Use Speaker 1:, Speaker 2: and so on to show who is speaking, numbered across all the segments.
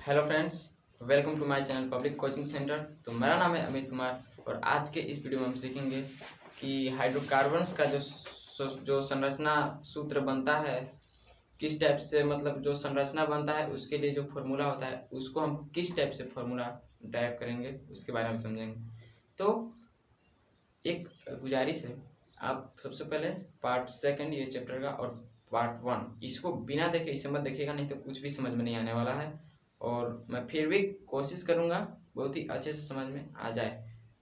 Speaker 1: Hello friends, welcome to my channel public coaching centre. तो मेरा नाम है अमित कुमार और आज के इस वीडियो में हम सीखेंगे कि हाइड्रोकार्बन्स का जो संरचना सूत्र बनता है, किस टाइप से, मतलब जो संरचना बनता है उसके लिए जो फार्मूला होता है उसको हम किस टाइप से फार्मूला ड्राइव करेंगे उसके बारे में समझेंगे। तो एक गुजारिश है, आप सबसे पहले पार्ट सेकंड ये चैप्टर का और पार्ट वन इसको बिना देखे इसे मत देखिएगा, नहीं तो कुछ भी समझ में नहीं आने वाला है। और मैं फिर भी कोशिश करूँगा बहुत ही अच्छे से समझ में आ जाए।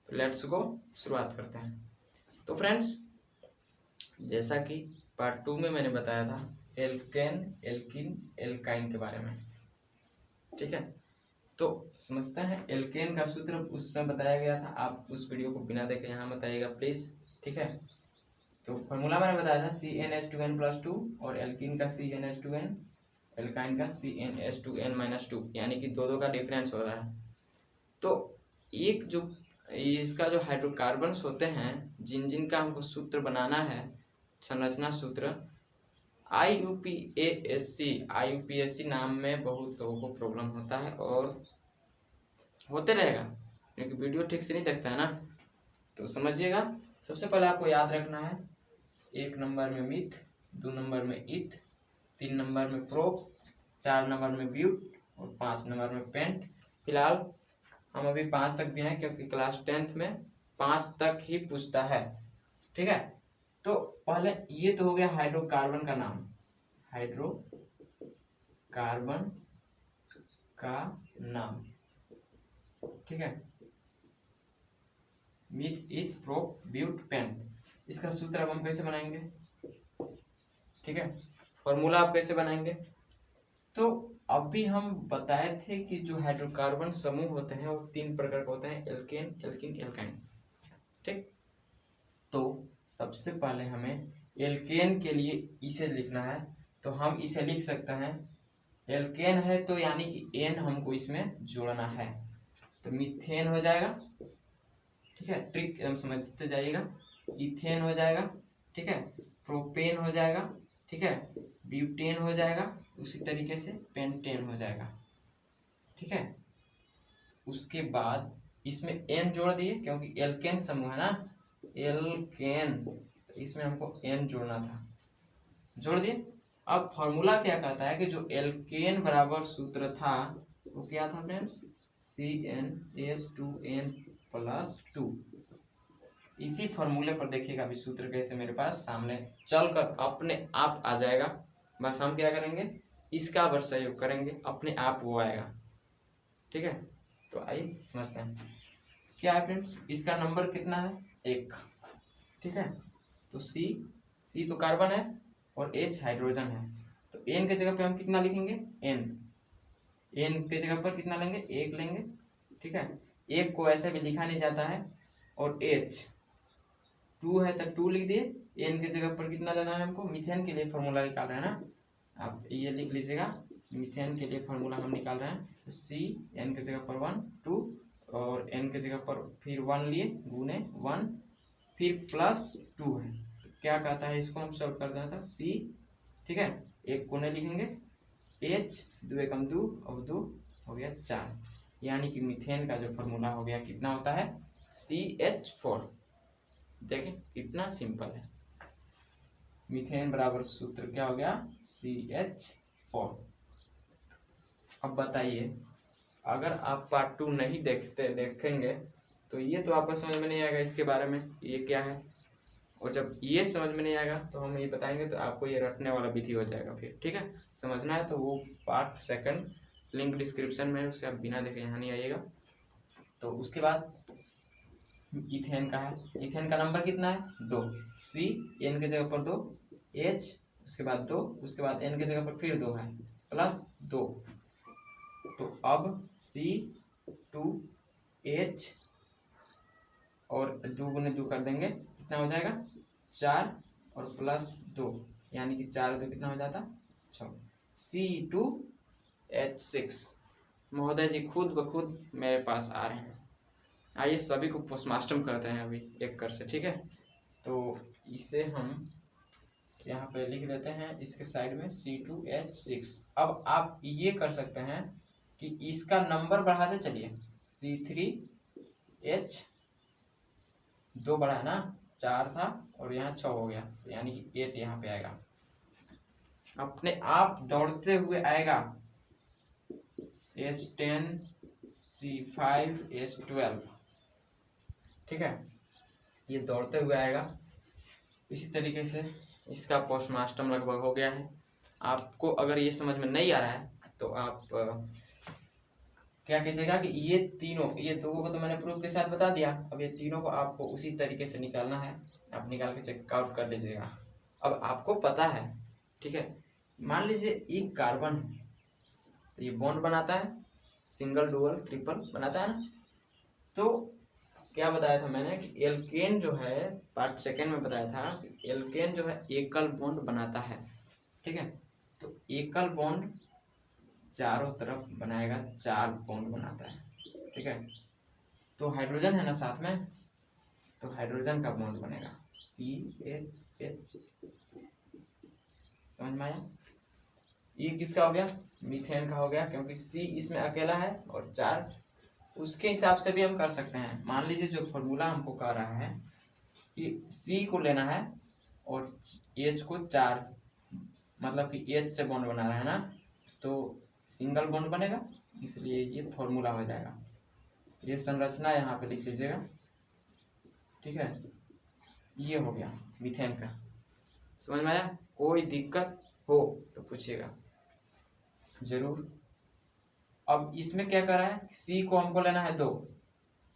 Speaker 1: तो लेट्स गो, शुरुआत करते हैं। तो फ्रेंड्स, जैसा कि पार्ट टू में मैंने बताया था एल्केन, एल्किन, एल्काइन के बारे में, ठीक है। तो समझते हैं। एल्केन का सूत्र उसमें बताया गया था, आप उस वीडियो को बिना देखे यहाँ बताइएगा प्लीज़, ठीक है। तो फॉर्मूला मैंने बताया था CnH2n+2 और एल्किन का CnH2n, एल्काइन का CnH2n-2, यानी कि दो का डिफरेंस हो रहा है। तो एक जो इसका जो हाइड्रोकार्बन्स होते हैं जिनका हमको सूत्र बनाना है, संरचना सूत्र, IUPAC नाम में बहुत लोगों को प्रॉब्लम होता है और होते रहेगा क्योंकि वीडियो ठीक से नहीं देखता है ना। तो समझिएगा, सबसे पहले आपको याद रखना है 1 नंबर में मिथ, 2 नंबर में इथ, 3 नंबर में प्रोप, 4 नंबर में ब्यूट और 5 नंबर में पेंट। फिलहाल हम अभी 5 तक दिए हैं क्योंकि क्लास 10th में 5 तक ही पूछता है, ठीक है। तो पहले ये तो हो गया हाइड्रोकार्बन का नाम, हाइड्रोकार्बन का नाम, ठीक है। मिथ, इथ, प्रोप, ब्यूट, पेंट। इसका सूत्र अब हम कैसे बनाएंगे, ठीक है, फॉर्मूला आप कैसे बनाएंगे। तो अभी हम बताए थे कि जो हाइड्रोकार्बन समूह होते हैं वो 3 प्रकार के होते हैं, एल्केन, एल्किन, एल्काइन, ठीक। तो सबसे पहले हमें एल्केन के लिए इसे लिखना है, तो हम इसे लिख सकते हैं, एल्केन है तो यानी कि एन हमको इसमें जोड़ना है, तो मीथेन हो जाएगा, ठीक है। ट्रिक हम समझते जाइएगा। इथेन हो जाएगा, ठीक है। प्रोपेन हो जाएगा, ठीक है। ब्यूटेन हो जाएगा, उसी तरीके से पेंटेन हो जाएगा, ठीक है। उसके बाद इसमें एन जोड़ दिए क्योंकि एल्केन समूह है ना, एल्केन, इसमें हमको एन जोड़ना था, जोड़ दिए। अब फॉर्मूला क्या कहता है कि जो एल्केन बराबर सूत्र था वो क्या था फ्रेंड्स, CnH2n+2। इसी फॉर्मूले पर देखिएगा अभी सूत्र कैसे मेरे पास सामने चलकर अपने आप आ जाएगा। बस हम क्या करेंगे, इसका बस सहयोग करेंगे, अपने आप वो आएगा, ठीक है। तो आइए समझते हैं क्या है फ्रेंड्स। इसका नंबर कितना है, 1, ठीक है। तो C तो कार्बन है और H हाइड्रोजन है, तो N के जगह पे हम कितना लिखेंगे, N के जगह पर कितना लेंगे, 1 लेंगे, ठीक है। 1 को ऐसे भी लिखा नहीं जाता है। और H 2 है तो 2 लिख दिए। N के जगह पर कितना लेना है हमको, मीथेन के लिए फॉर्मूला निकाल रहे हैं ना, आप ये लिख लीजिएगा, मीथेन के लिए फॉर्मूला हम निकाल रहे हैं। तो C N के जगह पर 1 2 और N के जगह पर फिर 1 लिए, गुने 1 फिर +2 है, तो क्या कहता है, इसको हम सॉल्व कर देना था C, ठीक है। 1 कोने लिखेंगे, H 2 एकम 2 और 2 हो गया 4, यानी कि मीथेन का जो फॉर्मूला हो गया कितना होता है, CH4। देखें कितना सिंपल है, मीथेन बराबर सूत्र क्या हो गया, CH4। अब बताइए, अगर आप पार्ट 2 नहीं देखेंगे तो ये तो आपको समझ में नहीं आएगा इसके बारे में, ये क्या है। और जब ये समझ में नहीं आएगा तो हम ये बताएंगे तो आपको ये रटने वाला विधि हो जाएगा फिर, ठीक है। समझना है तो वो पार्ट सेकंड लिंक डिस्क्रिप्शन में है, उससे आप बिना देखे यहाँ नहीं आइएगा। तो उसके बाद इथेन का है, इथेन का नंबर कितना है, 2, C N के जगह पर 2, H उसके बाद 2, उसके बाद N के जगह पर फिर 2 है, +2। तो अब C2H और 2 गुने 2 कर देंगे, कितना हो जाएगा, 4 और +2, यानी कि 4 2 कितना हो जाता, 6, C2H6। महोदय जी खुद ब खुद मेरे पास आ रहे हैं, आइए सभी को पोस्टमास्टम करते हैं अभी एक कर से, ठीक है। तो इसे हम यहाँ पे लिख देते हैं इसके साइड में C2H6। अब आप ये कर सकते हैं कि इसका नंबर बढ़ाते चलिए, C3H 2 बढ़ा है ना, 4 था और यहाँ 6 हो गया, तो यानी कि 8 यहाँ पे आएगा, अपने आप दौड़ते हुए आएगा H10 C5 H12, ठीक है, ये दौड़ते हुए आएगा। इसी तरीके से इसका पोस्टमार्टम लगभग हो गया है। आपको अगर ये समझ में नहीं आ रहा है तो आप क्या कीजिएगा कि ये तीनों, ये दो को तो मैंने प्रूफ के साथ बता दिया, अब ये तीनों को आपको उसी तरीके से निकालना है, आप निकाल के चेकआउट कर लीजिएगा। अब आपको पता है, ठीक है, मान लीजिए एक कार्बन है तो ये बॉन्ड बनाता है, सिंगल डुअल ट्रिपल बनाता है ना, तो क्या बताया था मैंने कि एल्केन जो है, पार्ट सेकेंड में बताया था कि एल्केन जो है एकल बॉन्ड बनाता है, ठीक है, तो एकल बॉन्ड चारों तरफ बनाएगा, 4 बॉन्ड बनाता है, ठीक है, तो हाइड्रोजन है ना साथ में, तो हाइड्रोजन का बॉन्ड बनेगा CH, समझ में आया? ये किसका हो गया? मीथेन का हो गया, क्योंकि C इसमें अकेला है और 4, उसके हिसाब से भी हम कर सकते हैं। मान लीजिए जो फॉर्मूला हमको कह रहा है कि C को लेना है और H को 4, मतलब कि H से बॉन्ड बना रहा है ना, तो सिंगल बॉन्ड बनेगा, इसलिए ये फॉर्मूला हो जाएगा। ये संरचना यहाँ पे लिख लीजिएगा, ठीक है, ये हो गया मीथेन का। समझ में आया? कोई दिक्कत हो तो पूछिएगा जरूर। अब इसमें क्या कर रहा है, C को हमको लेना है 2,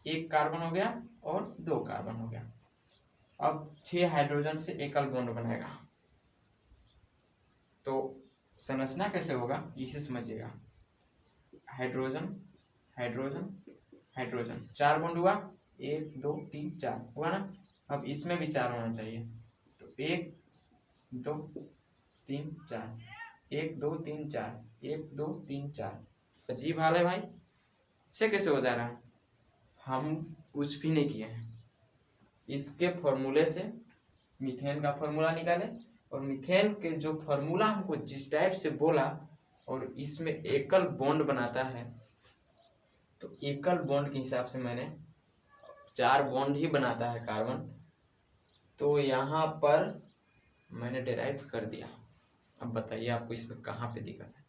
Speaker 1: 1 कार्बन हो गया और 2 कार्बन हो गया, अब 6 हाइड्रोजन से एकल बॉन्ड बनेगा। तो संरचना कैसे होगा इसे समझिएगा, हाइड्रोजन हाइड्रोजन हाइड्रोजन, 4 बॉन्ड हुआ, 1 2 3 4 हुआ ना। अब इसमें भी 4 होना चाहिए, तो 1 2 3 4, 1 2 3 4, 1 2 3 4। अजीब हाल है भाई, इसे कैसे हो जा रहा है? हम कुछ भी नहीं किए हैं, इसके फॉर्मूले से मीथेन का फॉर्मूला निकाले, और मीथेन के जो फॉर्मूला हमको जिस टाइप से बोला, और इसमें एकल बॉन्ड बनाता है, तो एकल बॉन्ड के हिसाब से मैंने 4 बॉन्ड ही बनाता है कार्बन, तो यहाँ पर मैंने डेराइव कर दिया। अब बताइए आपको इसमें कहाँ पे दिक्कत है?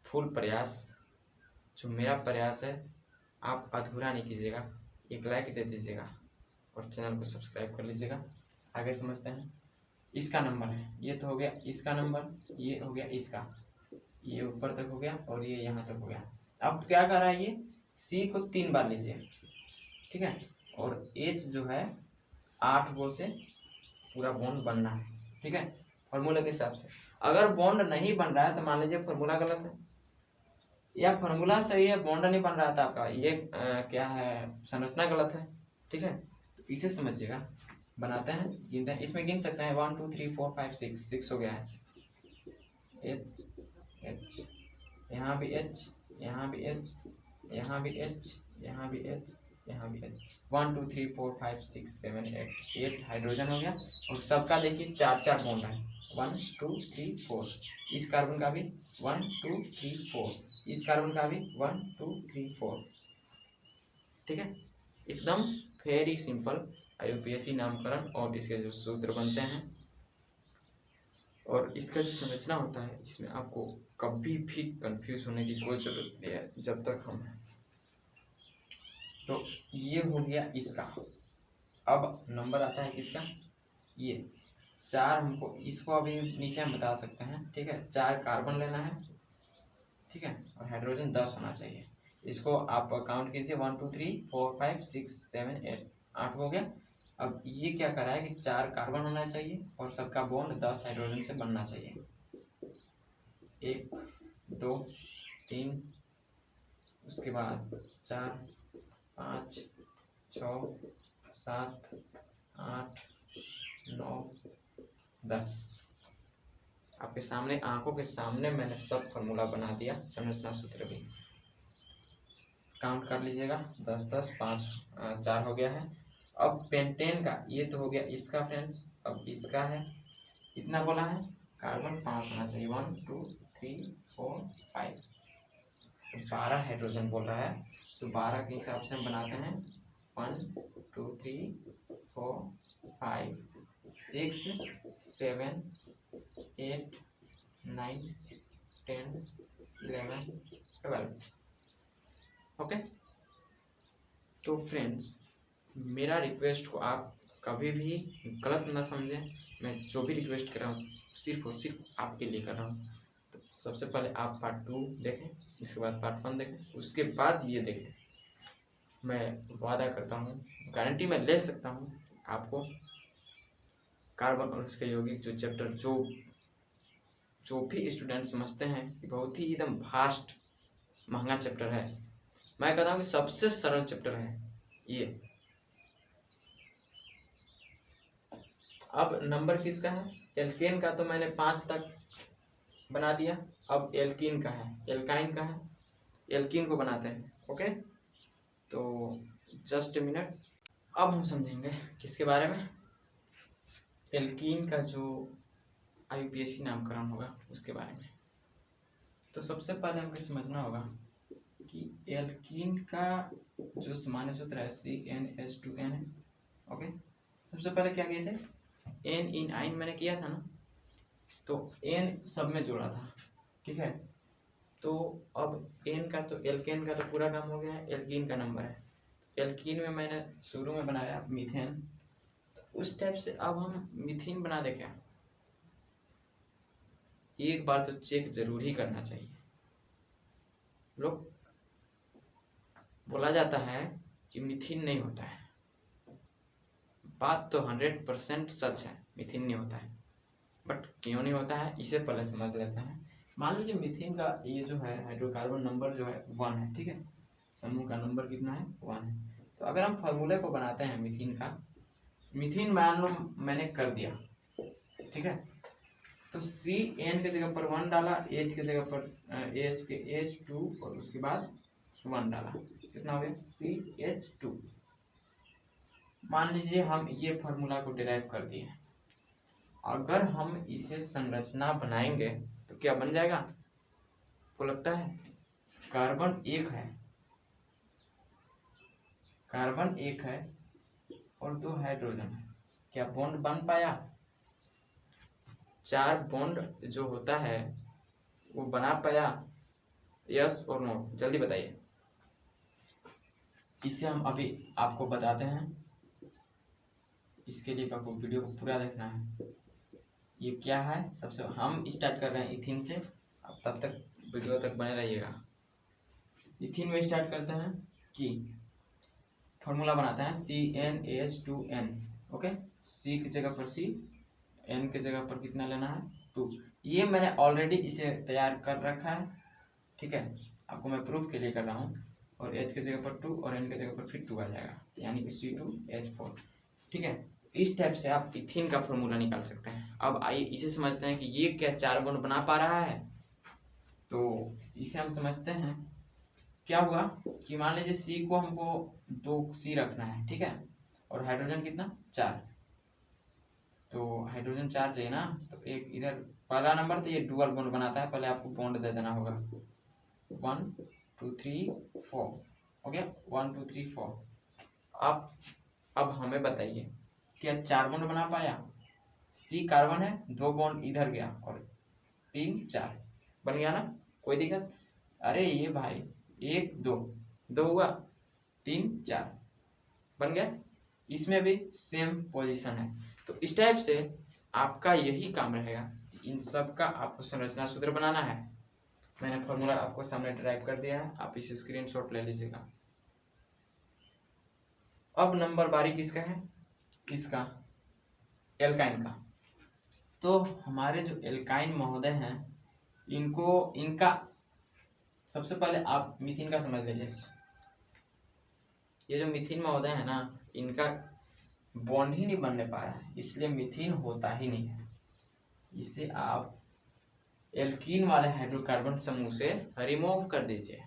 Speaker 1: फुल प्रयास, जो मेरा प्रयास है आप अधूरा नहीं कीजिएगा, एक लाइक दे दीजिएगा और चैनल को सब्सक्राइब कर लीजिएगा। आगे समझते हैं। इसका नंबर है, ये तो हो गया इसका नंबर, ये हो गया इसका, ये ऊपर तक हो गया और ये यहाँ तक हो गया। अब क्या कर रहा है ये, C को 3 बार लीजिए, ठीक है, और H जो है 8 गो से पूरा बॉन्ड बनना है, ठीक है, फॉर्मूला के हिसाब से। अगर बॉन्ड नहीं बन रहा है तो मान लीजिए फॉर्मूला गलत है, या फॉर्मूला सही है बॉन्ड नहीं बन रहा था आपका, ये क्या है, संरचना गलत है, ठीक है, तो इसे समझिएगा। बनाते हैं, गिनते हैं, इसमें गिन सकते हैं 1 2 3 4 5 6 हो गया है, H यहाँ भी H, यहाँ भी H, यहाँ भी H, यहाँ भी H, यहाँ भी H, 1 2 3 4 5 6 7 8 हाइड्रोजन हो गया, और सबका देखिए 4 बॉन्ड है, 1 2 3 4, इस कार्बन का भी 1 2 3 4, इस कार्बन का भी 1 2 3 4, ठीक है, एकदम वेरी सिंपल IUPAC नामकरण, और इसके जो सूत्र बनते हैं और इसका जो संरचना होता है, इसमें आपको कभी भी कंफ्यूज होने की कोई जरूरत नहीं है जब तक हम हैं। तो ये हो गया इसका। अब नंबर आता है किसका, ये 4, हमको इसको अभी नीचे हम बता सकते हैं, ठीक है, 4 कार्बन लेना है, ठीक है, और हाइड्रोजन 10 होना चाहिए। इसको आप काउंट कीजिए, 1 2 3 4 5 6 7 8, 8 हो गया। अब ये क्या कर रहा है कि 4 कार्बन होना चाहिए और सबका बॉन्ड 10 हाइड्रोजन से बनना चाहिए, 1 2 3, उसके बाद 4 5 6 7 8 9 10। आपके सामने, आंखों के सामने मैंने सब फॉर्मूला बना दिया, संरचना सूत्र भी काउंट कर लीजिएगा, 10 10 5 4 हो गया है। अब पेंटेन का, ये तो हो गया इसका फ्रेंड्स, अब इसका है, इतना बोला है, कार्बन 5 होना चाहिए, 1 2 3 4 5, 12 हाइड्रोजन बोल रहा है, तो 12 के हिसाब से हम बनाते हैं 1 2 3 4 5 6 7 8 9 10 11 12। ओके, तो फ्रेंड्स मेरा रिक्वेस्ट को आप कभी भी गलत ना समझें। मैं जो भी रिक्वेस्ट कर रहा हूँ सिर्फ और सिर्फ आपके लिए कर रहा हूँ। तो सबसे पहले आप पार्ट 2 देखें, इसके बाद पार्ट 1 देखें, उसके बाद ये देखें। मैं वादा करता हूँ, गारंटी मैं ले सकता हूँ, आपको कार्बन और उसके यौगिक जो चैप्टर जो भी स्टूडेंट समझते हैं कि बहुत ही एकदम वास्ट महंगा चैप्टर है, मैं कहता हूँ कि सबसे सरल चैप्टर है ये। अब नंबर किसका है? एल्केन का तो मैंने 5 तक बना दिया। अब एल्कीन का है, एल्काइन का है, एल्कीन को बनाते हैं। ओके, तो जस्ट ए मिनट। अब हम समझेंगे किसके बारे में? एल्कीन का जो IUPAC नामकरण होगा उसके बारे में। तो सबसे पहले हमको समझना होगा कि एल्कीन का जो सामान्य सूत्र है CnH2n है। ओके, सबसे पहले क्या किए थे? N इन आइन मैंने किया था ना, तो N सब में जोड़ा था, ठीक है। तो अब N का तो एल्केन का तो पूरा काम हो गया है, एल्कीन का नंबर है। एल्कीन में मैंने शुरू में बनाया मीथेन, तो उस टाइप से अब हम मीथेन बना दे क्या? एक बार तो चेक जरूर ही करना चाहिए। लोग बोला जाता है कि मीथेन नहीं होता है, बात तो 100% सच है, मीथेन नहीं होता है। बट क्यों नहीं होता है इसे पहले समझ लेते हैं। मान लीजिए मीथेन का ये जो है हाइड्रोकार्बन नंबर जो है 1 है, ठीक है। समूह का नंबर कितना है? 1 है। तो अगर हम फार्मूले को बनाते हैं मीथेन का, मीथेन मान लो मैंने कर दिया, ठीक है। तो CN के जगह पर 1 डाला, H के जगह पर H के H2 और उसके बाद 1 डाला, कितना हो गया? CH2। मान लीजिए हम ये फार्मूला को डिराइव कर दिए। अगर हम इसे संरचना बनाएंगे तो क्या बन जाएगा? आपको लगता है कार्बन 1 है, कार्बन 1 है और 2 हाइड्रोजन है, क्या बॉन्ड बन पाया? 4 बॉन्ड जो होता है वो बना पाया? यस और नो, जल्दी बताइए। इसे हम अभी आपको बताते हैं, इसके लिए आपको वीडियो को पूरा देखना है। ये क्या है? सबसे हम स्टार्ट कर रहे हैं इथीन से, अब तब तक वीडियो तक बने रहिएगा। इथीन में स्टार्ट करते हैं कि फॉर्मूला बनाते हैं CnH2n। ओके, C की जगह पर C, N की जगह पर कितना लेना है? 2। ये मैंने ऑलरेडी इसे तैयार कर रखा है, ठीक है। आपको मैं प्रूफ के लिए कर रहा हूँ। और H की जगह पर 2 और N की जगह पर फिर 2 आ जाएगा, यानी कि C2H4, ठीक है। इस टाइप से आप इथीन का फॉर्मूला निकाल सकते हैं। अब आइए इसे समझते हैं कि ये क्या 4 बॉन्ड बना पा रहा है। तो इसे हम समझते हैं। क्या हुआ कि मान लीजिए C को हमको 2C रखना है, ठीक है। और हाइड्रोजन कितना? 4। तो हाइड्रोजन 4 चाहिए ना, तो एक इधर पहला नंबर तो ये डुअल बॉन्ड बनाता है, पहले आपको बॉन्ड दे देना होगा। 1 2 3 4 हो गया, 1 2 3 4। अब हमें बताइए क्या 4 बॉन्ड बना पाया? C कार्बन है, 2 बॉन्ड इधर गया और 3 4 बन गया ना, कोई दिक्कत? अरे ये भाई 1 2 2 हुआ, 3 4 बन गया। इसमें भी सेम पोजीशन है। तो इस टाइप से आपका यही काम रहेगा, इन सब का आपको संरचना सूत्र बनाना है। मैंने फॉर्मूला आपको सामने ड्राइव कर दिया है, आप इसे स्क्रीनशॉट ले लीजिएगा। अब नंबर बारी किसका है? किसका? एल्काइन का। तो हमारे जो एल्काइन महोदय हैं, इनका सबसे पहले आप मीथेन का समझ लीजिए। ये जो मीथेन महोदय है ना, इनका बॉन्ड ही नहीं बनने पा रहा है, इसलिए मीथेन होता ही नहीं है। इसे आप एल्कीन वाले हाइड्रोकार्बन समूह से रिमूव कर दीजिए।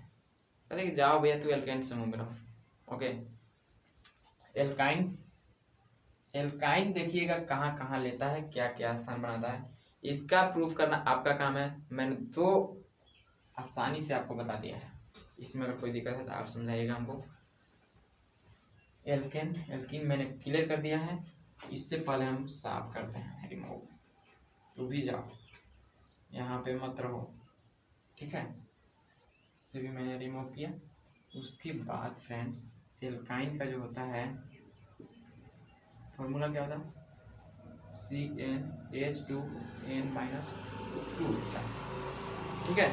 Speaker 1: अरे जाओ भैया तू एल्काइन समूह में रहो। ओके, एल्काइन देखिएगा कहाँ कहाँ लेता है, क्या क्या स्थान बनाता है, इसका प्रूफ करना आपका काम है। मैंने 2 आसानी से आपको बता दिया है। इसमें अगर कोई दिक्कत है तो आप समझाइएगा हमको। एल्कीन मैंने क्लियर कर दिया है। इससे पहले हम साफ करते हैं, रिमूव। तो भी जाओ, यहाँ पे मत रहो, ठीक है। इससे भी मैंने रिमूव किया। उसके बाद फ्रेंड्स एल्काइन का जो होता है फॉर्मूला क्या होता है, CnH2n-2 होता है, ठीक है।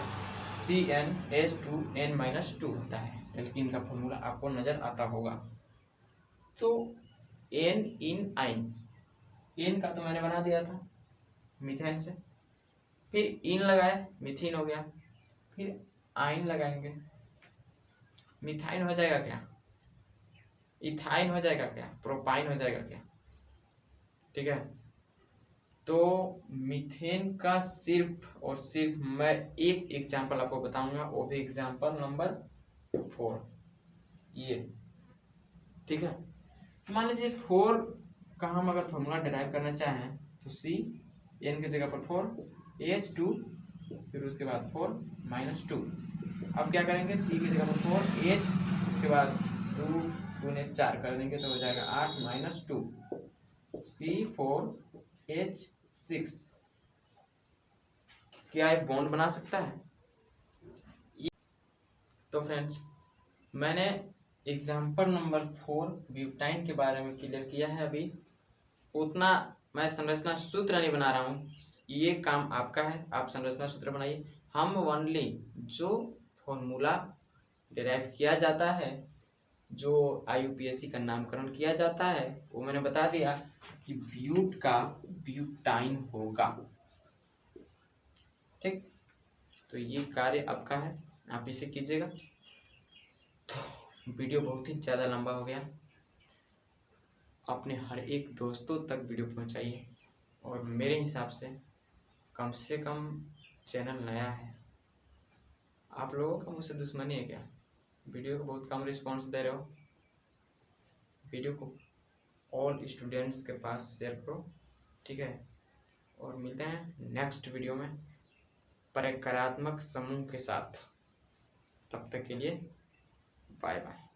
Speaker 1: CnH2n-2 होता है एल्कीन का फॉर्मूला, आपको नजर आता होगा। तो एन इन आइन, इन का तो मैंने बना दिया था मीथेन से, फिर इन लगाया मीथेन हो गया, फिर आइन लगाएंगे, मिथाइन हो जाएगा क्या, इथाइन हो जाएगा क्या, प्रोपाइन हो जाएगा क्या, ठीक है। तो मीथेन का सिर्फ और सिर्फ मैं एक एग्जांपल आपको बताऊंगा, वो भी एग्जांपल नंबर 4, ये, ठीक है। मान लीजिए 4 का हम अगर फॉर्मूला डिराइव करना चाहें तो सी एन की जगह पर 4 H2, फिर उसके बाद 4 -2। अब क्या करेंगे, सी की जगह पर 4 H, उसके बाद 2 ने 4 कर देंगे तो हो जाएगा 8 -2 C4H6। क्या ये बॉन्ड बना सकता है? तो फ्रेंड्स मैंने एग्जाम्पल नंबर 4 ब्यूटाइन के बारे में क्लियर किया है। अभी उतना मैं संरचना सूत्र नहीं बना रहा हूँ, ये काम आपका है, आप संरचना सूत्र बनाइए। हम ओनली जो फॉर्मूला डिराइव किया जाता है, जो IUPAC का नामकरण किया जाता है, वो मैंने बता दिया कि ब्यूट का ब्यूटाइन होगा, ठीक। तो ये कार्य आपका है, आप इसे कीजिएगा। तो वीडियो बहुत ही ज़्यादा लंबा हो गया, अपने हर एक दोस्तों तक वीडियो पहुंचाइए। और मेरे हिसाब से कम चैनल नया है, आप लोगों का मुझसे दुश्मनी है क्या? वीडियो को बहुत कम रिस्पांस दे रहे हो। वीडियो को ऑल स्टूडेंट्स के पास शेयर करो, ठीक है। और मिलते हैं नेक्स्ट वीडियो में प्रकारात्मक समूह के साथ। तब तक के लिए बाय बाय।